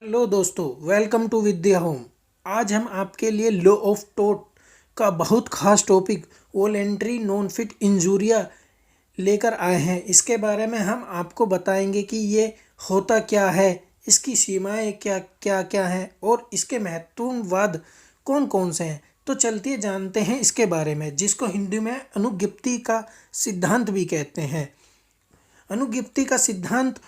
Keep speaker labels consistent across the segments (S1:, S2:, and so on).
S1: Hello दोस्तों, welcome to Vidya home. आज हम आपके लिए लॉ ऑफ टोट का बहुत खास topic volenti non fit injuria लेकर आए हैं। इसके बारे में हम आपको बताएंगे कि ये होता क्या है, इसकी सीमाएं क्या क्या क्या हैं और इसके महत्वपूर्ण वाद कौन कौन से हैं। तो चलते जानते हैं इसके बारे में, जिसको हिंदी में अनुज्ञप्ति का सिद्धांत भी कहते हैं। अनुज्ञप्ति का सिद्धांत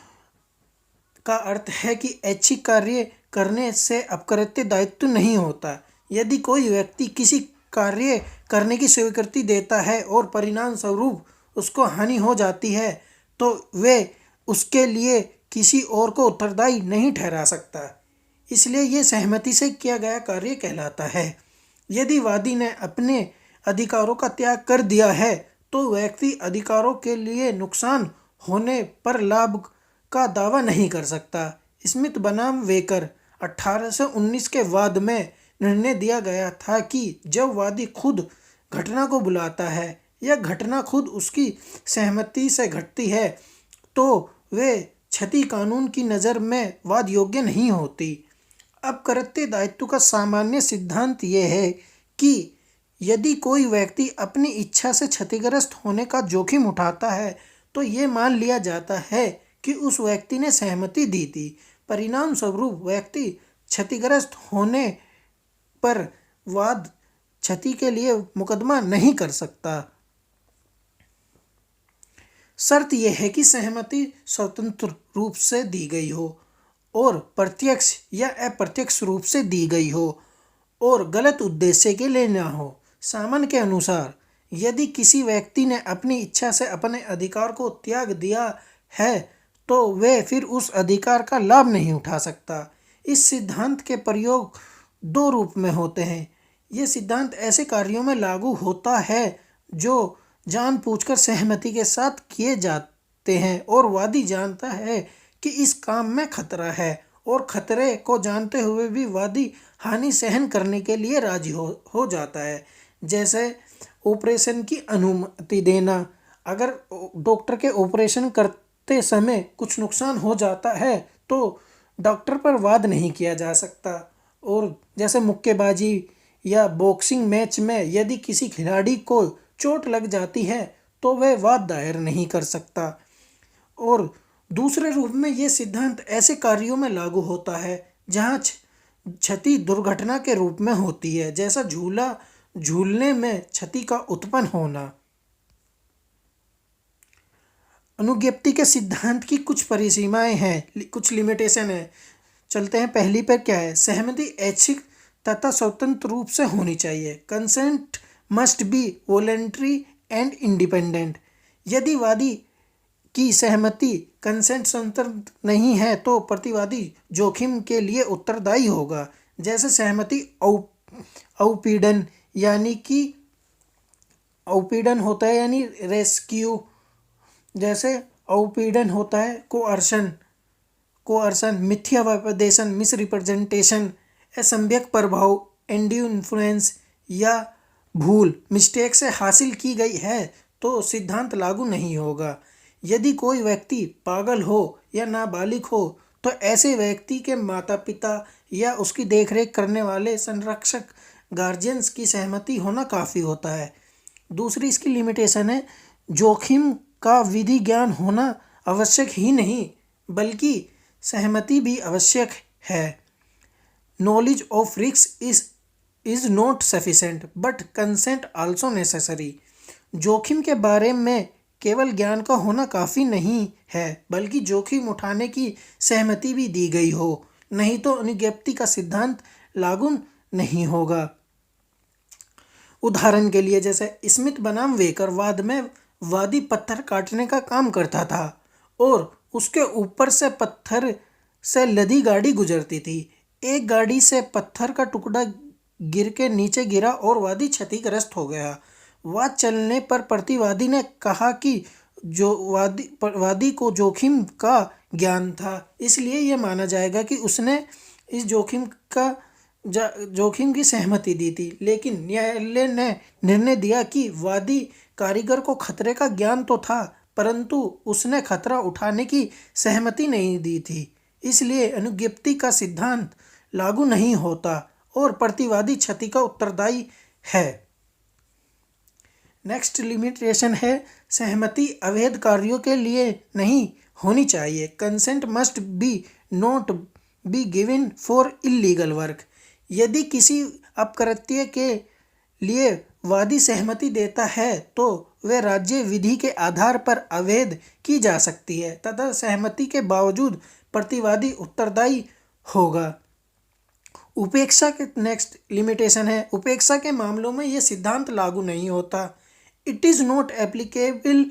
S1: का अर्थ है कि ऐच्छिक कार्य करने से अपकृत्य दायित्व नहीं होता। यदि कोई व्यक्ति किसी कार्य करने की स्वीकृति देता है और परिणाम स्वरूप उसको हानि हो जाती है, तो वे उसके लिए किसी और को उत्तरदायी नहीं ठहरा सकता। इसलिए ये सहमति से किया गया कार्य कहलाता है। यदि वादी ने अपने अधिकारों का त्याग कर दिया है, तो व्यक्ति अधिकारों के लिए नुकसान होने पर लाभ का दावा नहीं कर सकता। स्मिथ बनाम वेकर 1819 के वाद में निर्णय दिया गया था कि जब वादी खुद घटना को बुलाता है या घटना खुद उसकी सहमति से घटती है, तो वे क्षति कानून की नज़र में वाद योग्य नहीं होती। अपकृत्य दायित्व का सामान्य सिद्धांत यह है कि यदि कोई व्यक्ति अपनी इच्छा से क्षतिग्रस्त होने का जोखिम उठाता है, तो ये मान लिया जाता है कि उस व्यक्ति ने सहमति दी थी। परिणाम स्वरूप व्यक्ति क्षतिग्रस्त होने पर वाद क्षति के लिए मुकदमा नहीं कर सकता। शर्त यह है कि सहमति स्वतंत्र रूप से दी गई हो और प्रत्यक्ष या अप्रत्यक्ष रूप से दी गई हो और गलत उद्देश्य के लिए न हो। सामान्य के अनुसार यदि किसी व्यक्ति ने अपनी इच्छा से अपने अधिकार को त्याग दिया है, तो वे फिर उस अधिकार का लाभ नहीं उठा सकता। इस सिद्धांत के प्रयोग दो रूप में होते हैं। ये सिद्धांत ऐसे कार्यों में लागू होता है जो जानबूझकर सहमति के साथ किए जाते हैं और वादी जानता है कि इस काम में खतरा है और खतरे को जानते हुए भी वादी हानि सहन करने के लिए राजी हो जाता है। जैसे ऑपरेशन की अनुमति देना। अगर डॉक्टर के ऑपरेशन करते समय कुछ नुकसान हो जाता है, तो डॉक्टर पर वाद नहीं किया जा सकता। और जैसे मुक्केबाजी या बॉक्सिंग मैच में यदि किसी खिलाड़ी को चोट लग जाती है, तो वह वाद दायर नहीं कर सकता। और दूसरे रूप में ये सिद्धांत ऐसे कार्यों में लागू होता है जहाँ क्षति दुर्घटना के रूप में होती है, जैसा झूला झूलने में क्षति का उत्पन्न होना। अनुज्ञप्ति के सिद्धांत की कुछ परिसीमाएं हैं, कुछ लिमिटेशन है। चलते हैं पहली पर। क्या है? सहमति ऐच्छिक तथा स्वतंत्र रूप से होनी चाहिए। Consent must be voluntary and independent. यदि वादी की सहमति कंसेंट स्वतंत्र नहीं है, तो प्रतिवादी जोखिम के लिए उत्तरदायी होगा। जैसे सहमति औपीड़न होता है, यानी रेस्क्यू। जैसे औपीड़न होता है कोअर्शन, मिथ्या व्यपदेशन, मिस रिप्रेजेंटेशन, असंभ्यक प्रभाव, एंड्यू इन्फ्लुएंस या भूल मिस्टेक से हासिल की गई है, तो सिद्धांत लागू नहीं होगा। यदि कोई व्यक्ति पागल हो या नाबालिग हो, तो ऐसे व्यक्ति के माता पिता या उसकी देखरेख करने वाले संरक्षक गार्जियंस की सहमति होना काफ़ी होता है। दूसरी इसकी लिमिटेशन है, जोखिम का विधि ज्ञान होना आवश्यक ही नहीं, बल्कि सहमति भी आवश्यक है। Knowledge of risk is not sufficient but consent also necessary. जोखिम के बारे में केवल ज्ञान का होना काफ़ी नहीं है, बल्कि जोखिम उठाने की सहमति भी दी गई हो, नहीं तो अनुज्ञप्ति का सिद्धांत लागू नहीं होगा। उदाहरण के लिए, जैसे स्मिथ बनाम वेकर वाद में वादी पत्थर काटने का काम करता था और उसके ऊपर से पत्थर से लदी गाड़ी गुजरती थी। एक गाड़ी से पत्थर का टुकड़ा गिर के नीचे गिरा और वादी क्षतिग्रस्त हो गया। वाद चलने पर प्रतिवादी ने कहा कि जो वादी को जोखिम का ज्ञान था, इसलिए यह माना जाएगा कि उसने इस जोखिम की सहमति दी थी। लेकिन न्यायालय ने निर्णय दिया कि वादी कारीगर को खतरे का ज्ञान तो था, परंतु उसने खतरा उठाने की सहमति नहीं दी थी। इसलिए अनुज्ञप्ति का सिद्धांत लागू नहीं होता और प्रतिवादी क्षति का उत्तरदायी है। नेक्स्ट लिमिटेशन है सहमति अवैध कार्यों के लिए नहीं होनी चाहिए। Consent must be not be given for illegal work. यदि किसी अपकृत्य के लिए वादी सहमति देता है तो वह राज्य विधि के आधार पर अवैध की जा सकती है तथा सहमति के बावजूद प्रतिवादी उत्तरदायी होगा। उपेक्षा के नेक्स्ट लिमिटेशन है उपेक्षा के मामलों में यह सिद्धांत लागू नहीं होता। It is not applicable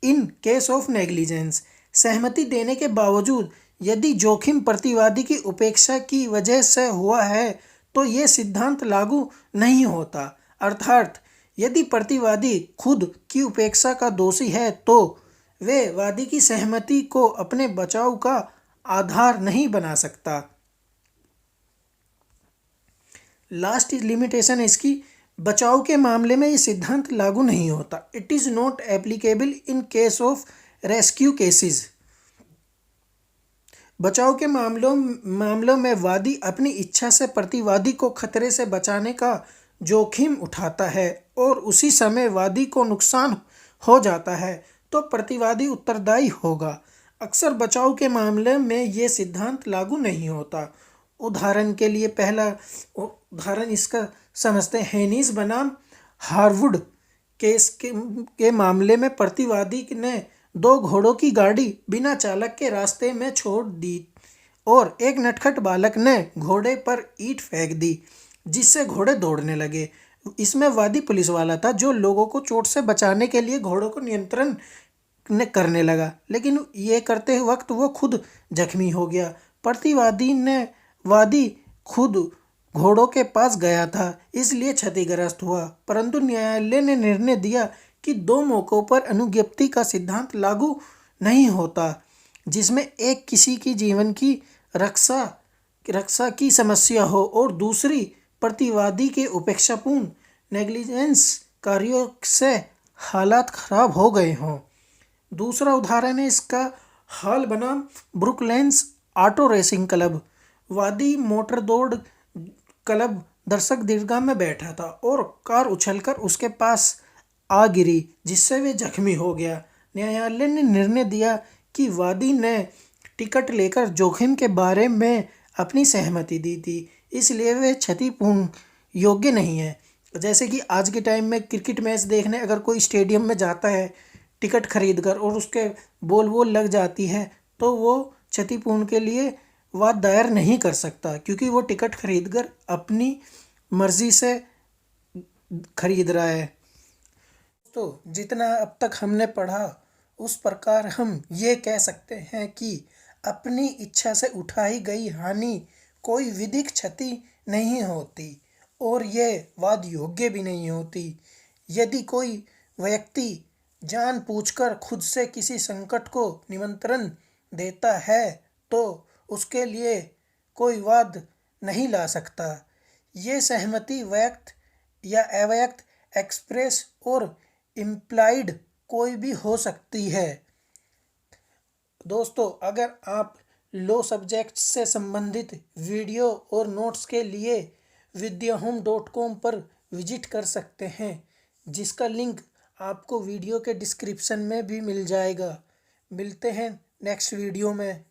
S1: in case of negligence. सहमति देने के बावजूद यदि जोखिम प्रतिवादी की उपेक्षा की वजह से हुआ है तो यह सिद्धांत लागू नहीं होता। अर्थात यदि प्रतिवादी खुद की उपेक्षा का दोषी है तो वे वादी की सहमति को अपने बचाव का आधार नहीं बना सकता। लास्ट लिमिटेशन है इसकी बचाव के मामले में ये सिद्धांत लागू नहीं होता। It is not applicable in case of rescue cases. बचाव के मामलों में वादी अपनी इच्छा से प्रतिवादी को खतरे से बचाने का जोखिम उठाता है और उसी समय वादी को नुकसान हो जाता है तो प्रतिवादी उत्तरदायी होगा। अक्सर बचाव के मामले में ये सिद्धांत लागू नहीं होता। उदाहरण के लिए पहला उदाहरण इसका समझते हैं। हेनिस बनाम हार्वुड केस के मामले में प्रतिवादी ने 2 घोड़ों की गाड़ी बिना चालक के रास्ते में छोड़ दी और एक नटखट बालक ने घोड़े पर ईंट फेंक दी जिससे घोड़े दौड़ने लगे। इसमें वादी पुलिस वाला था जो लोगों को चोट से बचाने के लिए घोड़ों को नियंत्रण करने लगा, लेकिन ये करते वक्त वो खुद जख्मी हो गया। वादी खुद घोड़ों के पास गया था इसलिए क्षतिग्रस्त हुआ, परंतु न्यायालय ने निर्णय दिया कि 2 मौकों पर अनुज्ञप्ति का सिद्धांत लागू नहीं होता जिसमें एक किसी की जीवन की रक्षा की समस्या हो और दूसरी प्रतिवादी के उपेक्षापूर्ण नेग्लिजेंस कार्यों से हालात खराब हो गए हों। दूसरा उदाहरण है इसका हाल बनाम ब्रुकलेंस ऑटो रेसिंग क्लब। वादी मोटर दौड़ क्लब दर्शक दीर्घा में बैठा था और कार उछलकर उसके पास आ गिरी जिससे वे जख्मी हो गया। न्यायालय ने निर्णय दिया कि वादी ने टिकट लेकर जोखिम के बारे में अपनी सहमति दी थी, इसलिए वे क्षतिपूर्ण योग्य नहीं है। जैसे कि आज के टाइम में क्रिकेट मैच देखने अगर कोई स्टेडियम में जाता है टिकट खरीद कर और उसके बॉल लग जाती है तो वो क्षतिपूर्ण के लिए वाद दायर नहीं कर सकता क्योंकि वो टिकट खरीद कर अपनी मर्जी से खरीद रहा है। तो जितना अब तक हमने पढ़ा उस प्रकार हम ये कह सकते हैं कि अपनी इच्छा से उठाई गई हानि कोई विधिक क्षति नहीं होती और ये वाद योग्य भी नहीं होती। यदि कोई व्यक्ति जानबूझकर खुद से किसी संकट को निमंत्रण देता है तो उसके लिए कोई वाद नहीं ला सकता। ये सहमति व्यक्त या अव्यक्त, एक्सप्रेस और इम्प्लाइड कोई भी हो सकती है। दोस्तों, अगर आप लॉ सब्जेक्ट से संबंधित वीडियो और नोट्स के लिए vidyahome.com पर विजिट कर सकते हैं, जिसका लिंक आपको वीडियो के डिस्क्रिप्शन में भी मिल जाएगा। मिलते हैं नेक्स्ट वीडियो में।